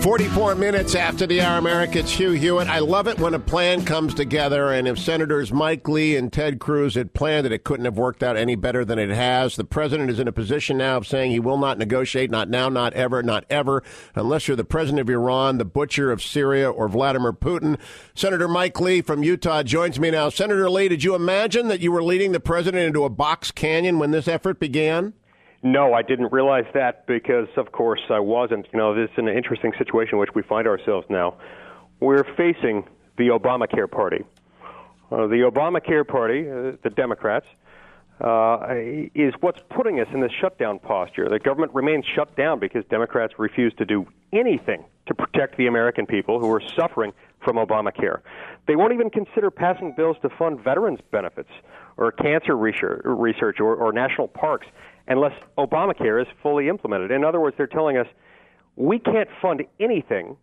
44 minutes after the hour, America, it's Hugh Hewitt. I love it when a plan comes together, and if Senators Mike Lee and Ted Cruz had planned it, it couldn't have worked out any better than it has. The president is in a position now of saying he will not negotiate, not now, not ever, unless you're the president of Iran, the butcher of Syria, or Vladimir Putin. Senator Mike Lee from Utah joins me now. Senator Lee, did you imagine that you were leading the president into a box canyon when this effort began? No, I didn't realize that because, of course, I wasn't. This is an interesting situation in which we find ourselves now. We're facing the Obamacare party. The Obamacare party, the Democrats, is what's putting us in this shutdown posture. The government remains shut down because Democrats refuse to do anything to protect the American people who are suffering from Obamacare. They won't even consider passing bills to fund veterans' benefits or cancer research or national parks unless Obamacare is fully implemented. In other words, they're telling us we can't fund anything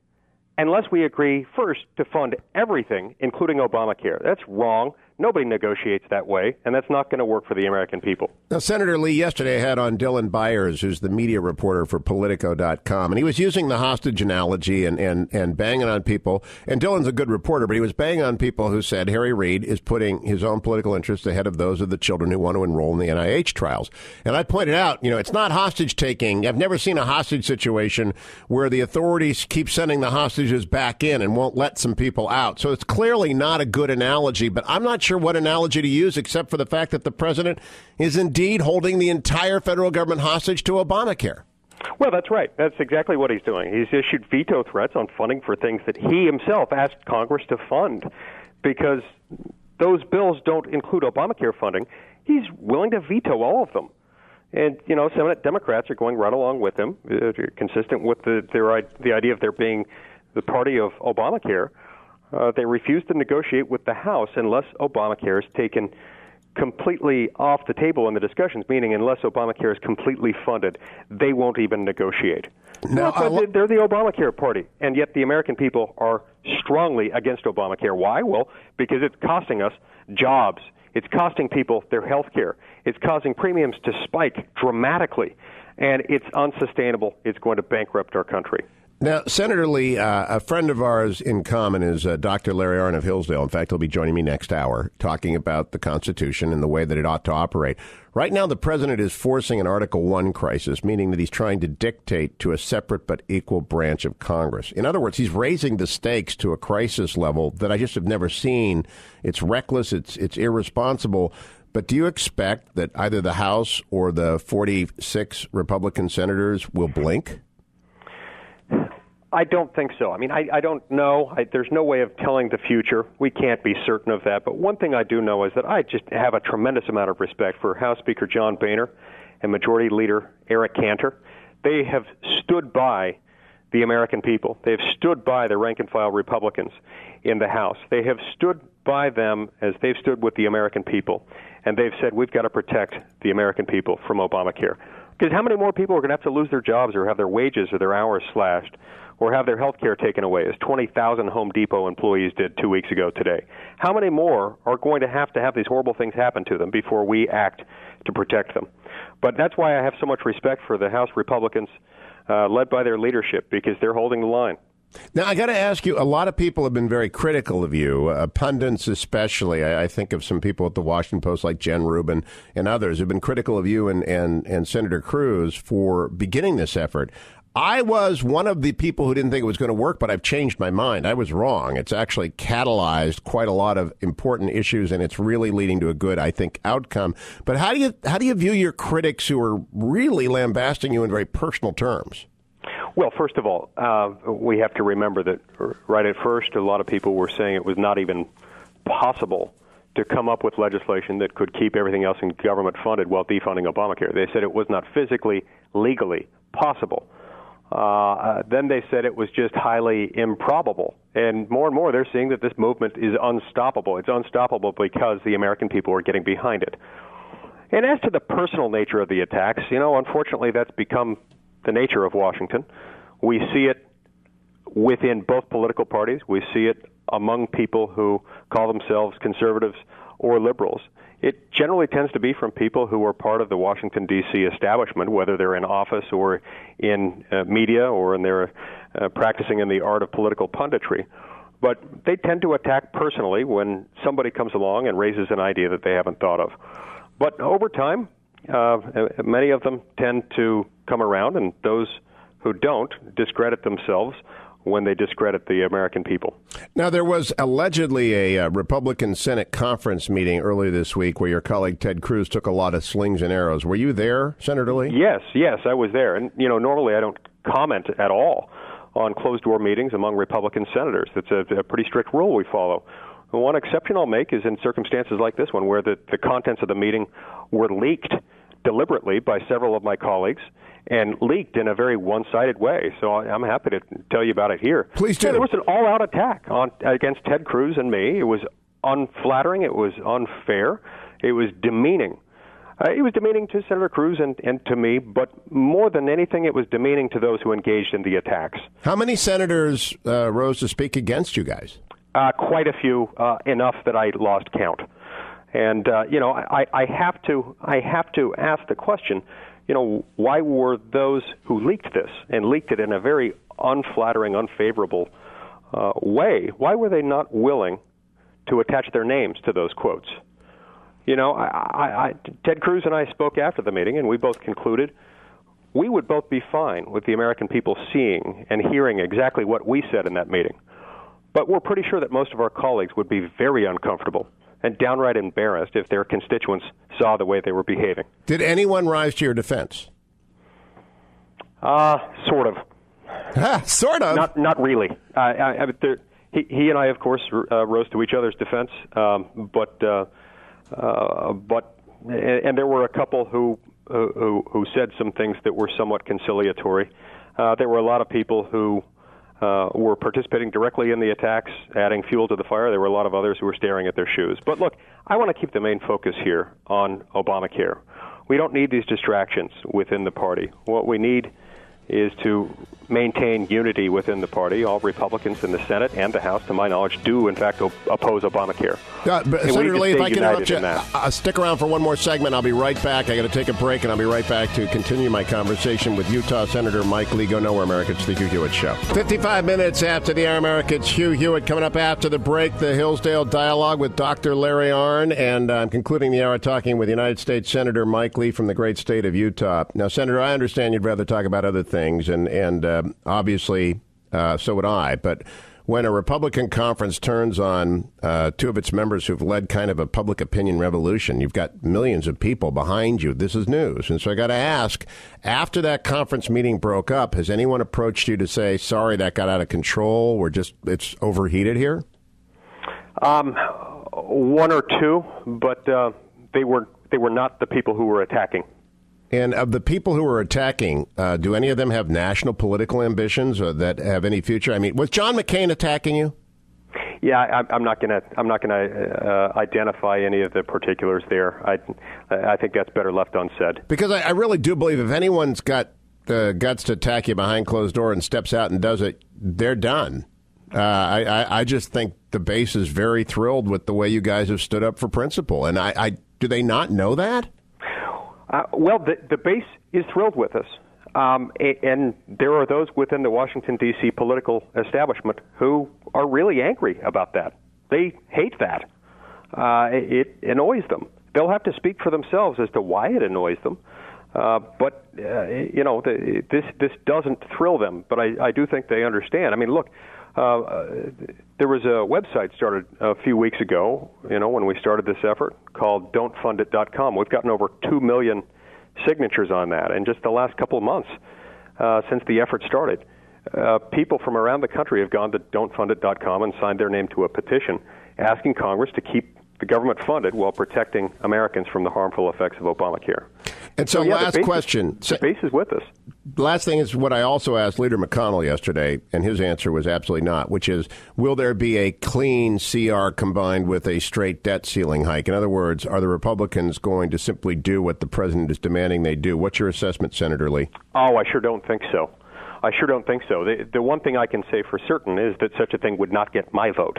unless we agree first to fund everything, including Obamacare. That's wrong. Nobody negotiates that way, and that's not going to work for the American people. Now, Senator Lee, yesterday I had on Dylan Byers, who's the media reporter for Politico.com, and he was using the hostage analogy and banging on people. And Dylan's a good reporter, but he was banging on people who said Harry Reid is putting his own political interests ahead of those of the children who want to enroll in the NIH trials. And I pointed out, it's not hostage taking. I've never seen a hostage situation where the authorities keep sending the hostages back in and won't let some people out. So it's clearly not a good analogy, but I'm not sure what analogy to use except for the fact that the president is indeed holding the entire federal government hostage to Obamacare. Well, that's right. That's exactly what he's doing. He's issued veto threats on funding for things that he himself asked Congress to fund because those bills don't include Obamacare funding. He's willing to veto all of them. And, Senate Democrats are going right along with him, consistent with the idea of there being the party of Obamacare. They refuse to negotiate with the House unless Obamacare is taken completely off the table in the discussions, meaning unless Obamacare is completely funded, they won't even negotiate. Now, they're the Obamacare party, and yet the American people are strongly against Obamacare. Why? Well, because it's costing us jobs. It's costing people their health care. It's causing premiums to spike dramatically, and it's unsustainable. It's going to bankrupt our country. Now, Senator Lee, a friend of ours in common is Dr. Larry Arnn of Hillsdale. In fact, he'll be joining me next hour talking about the Constitution and the way that it ought to operate. Right now, the president is forcing an Article I crisis, meaning that he's trying to dictate to a separate but equal branch of Congress. In other words, he's raising the stakes to a crisis level that I just have never seen. It's reckless. It's irresponsible. But do you expect that either the House or the 46 Republican senators will blink? I don't think so. I don't know. There's no way of telling the future. We can't be certain of that. But one thing I do know is that I just have a tremendous amount of respect for House Speaker John Boehner and Majority Leader Eric Cantor. They have stood by the American people. They've stood by the rank-and-file Republicans in the House. They have stood by them as they've stood with the American people. And they've said, we've got to protect the American people from Obamacare. Because how many more people are going to have to lose their jobs or have their wages or their hours slashed or have their health care taken away, as 20,000 Home Depot employees did 2 weeks ago today? How many more are going to have these horrible things happen to them before we act to protect them? But that's why I have so much respect for the House Republicans led by their leadership, because they're holding the line. Now, I got to ask you, a lot of people have been very critical of you, pundits especially. I think of some people at the Washington Post like Jen Rubin and others who've been critical of you and Senator Cruz for beginning this effort. I was one of the people who didn't think it was going to work, but I've changed my mind. I was wrong. It's actually catalyzed quite a lot of important issues, and it's really leading to a good, I think, outcome. But how do you view your critics who are really lambasting you in very personal terms? Well, first of all, we have to remember that right at first, a lot of people were saying it was not even possible to come up with legislation that could keep everything else in government funded while defunding Obamacare. They said it was not physically, legally possible. Then they said it was just highly improbable. And more they're seeing that this movement is unstoppable. It's unstoppable because the American people are getting behind it. And as to the personal nature of the attacks, unfortunately that's become the nature of Washington. We see it within both political parties. We see it among people who call themselves conservatives or liberals. It generally tends to be from people who are part of the Washington, D.C. establishment, whether they're in office or in media or they're practicing in the art of political punditry. But they tend to attack personally when somebody comes along and raises an idea that they haven't thought of. But over time, many of them tend to come around, and those who don't discredit themselves when they discredit the American people. Now, there was allegedly a Republican Senate conference meeting earlier this week where your colleague Ted Cruz took a lot of slings and arrows. Were you there, Senator Lee? Yes, I was there. And, normally I don't comment at all on closed-door meetings among Republican senators. It's a pretty strict rule we follow. The one exception I'll make is in circumstances like this one, where the contents of the meeting were leaked deliberately by several of my colleagues and leaked in a very one-sided way. So I'm happy to tell you about it here. Please do. There was an all-out attack against Ted Cruz and me. It was unflattering. It was unfair. It was demeaning. It was demeaning to Senator Cruz and to me, but more than anything, it was demeaning to those who engaged in the attacks. How many senators rose to speak against you guys? Quite a few, enough that I lost count. And I have to ask the question, why were those who leaked this and leaked it in a very unflattering, unfavorable way? Why were they not willing to attach their names to those quotes? Ted Cruz and I spoke after the meeting, and we both concluded we would both be fine with the American people seeing and hearing exactly what we said in that meeting. But we're pretty sure that most of our colleagues would be very uncomfortable and downright embarrassed if their constituents saw the way they were behaving. Did anyone rise to your defense? Sort of. Sort of? Not really. He and I, of course, rose to each other's defense, but there were a couple who said some things that were somewhat conciliatory. There were a lot of people who were participating directly in the attacks, adding fuel to the fire. There were a lot of others who were staring at their shoes. But look, I want to keep the main focus here on Obamacare. We don't need these distractions within the party. What we need is to maintain unity within the party. All Republicans in the Senate and the House, to my knowledge, do, in fact, oppose Obamacare. But Senator Lee, if I can interrupt you, stick around for one more segment. I'll be right back. I got to take a break, and I'll be right back to continue my conversation with Utah Senator Mike Lee. Go nowhere, America. It's the Hugh Hewitt Show. 55 minutes after the hour, America. It's Hugh Hewitt. Coming up after the break, the Hillsdale Dialogue with Dr. Larry Arnn, and I'm concluding the hour talking with United States Senator Mike Lee from the great state of Utah. Now, Senator, I understand you'd rather talk about other things, and obviously, so would I. But when a Republican conference turns on two of its members who've led kind of a public opinion revolution, you've got millions of people behind you. This is news. And so I got to ask, after that conference meeting broke up, has anyone approached you to say, sorry, that got out of control? It's overheated here? One or two, but they were not the people who were attacking. And of the people who are attacking, do any of them have national political ambitions or that have any future? I mean, was John McCain attacking you? Yeah, I'm not going to identify any of the particulars there. I think that's better left unsaid. Because I really do believe if anyone's got the guts to attack you behind closed door and steps out and does it, they're done. I just think the base is very thrilled with the way you guys have stood up for principle. And do they not know that? Well, the base is thrilled with us. And there are those within the Washington, D.C. political establishment who are really angry about that. They hate that. It annoys them. They'll have to speak for themselves as to why it annoys them. This doesn't thrill them, but I do think they understand. I mean, look, there was a website started a few weeks ago, when we started this effort, called don'tfundit.com. We've gotten over 2 million signatures on that in just the last couple of months since the effort started. People from around the country have gone to don'tfundit.com and signed their name to a petition asking Congress to keep the government funded while protecting Americans from the harmful effects of Obamacare. And so last question. The base is with us. Last thing is what I also asked Leader McConnell yesterday, and his answer was absolutely not, which is, will there be a clean CR combined with a straight debt ceiling hike? In other words, are the Republicans going to simply do what the president is demanding they do? What's your assessment, Senator Lee? Oh, I sure don't think so. I sure don't think so. The one thing I can say for certain is that such a thing would not get my vote.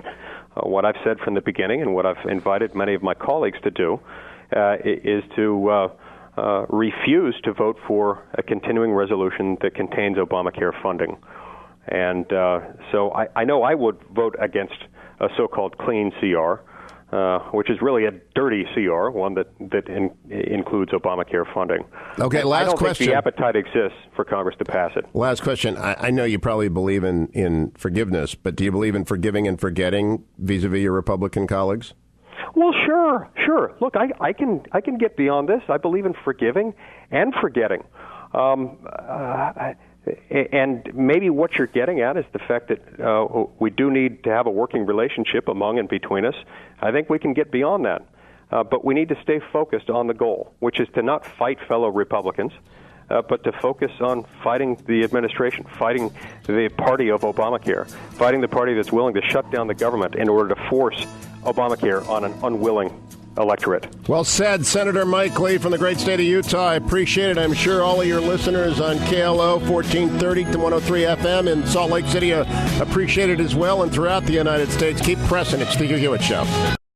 What I've said from the beginning and what I've invited many of my colleagues to do is to refuse to vote for a continuing resolution that contains Obamacare funding. And so I know I would vote against a so-called clean CR, which is really a dirty CR, one that includes Obamacare funding. Okay, last I don't question. think the appetite exists for Congress to pass it. Last question. I know you probably believe in forgiveness, but do you believe in forgiving and forgetting vis-a-vis your Republican colleagues? Well, sure. Look, I can get beyond this. I believe in forgiving and forgetting. And maybe what you're getting at is the fact that we do need to have a working relationship among and between us. I think we can get beyond that. But we need to stay focused on the goal, which is to not fight fellow Republicans, but to focus on fighting the administration, fighting the party of Obamacare, fighting the party that's willing to shut down the government in order to force Obamacare on an unwilling electorate. Well said, Senator Mike Lee from the great state of Utah. I appreciate it. I'm sure all of your listeners on KLO 1430 to 103 FM in Salt Lake City appreciate it as well, and throughout the United States. Keep pressing. It's the Hugh Hewitt Show.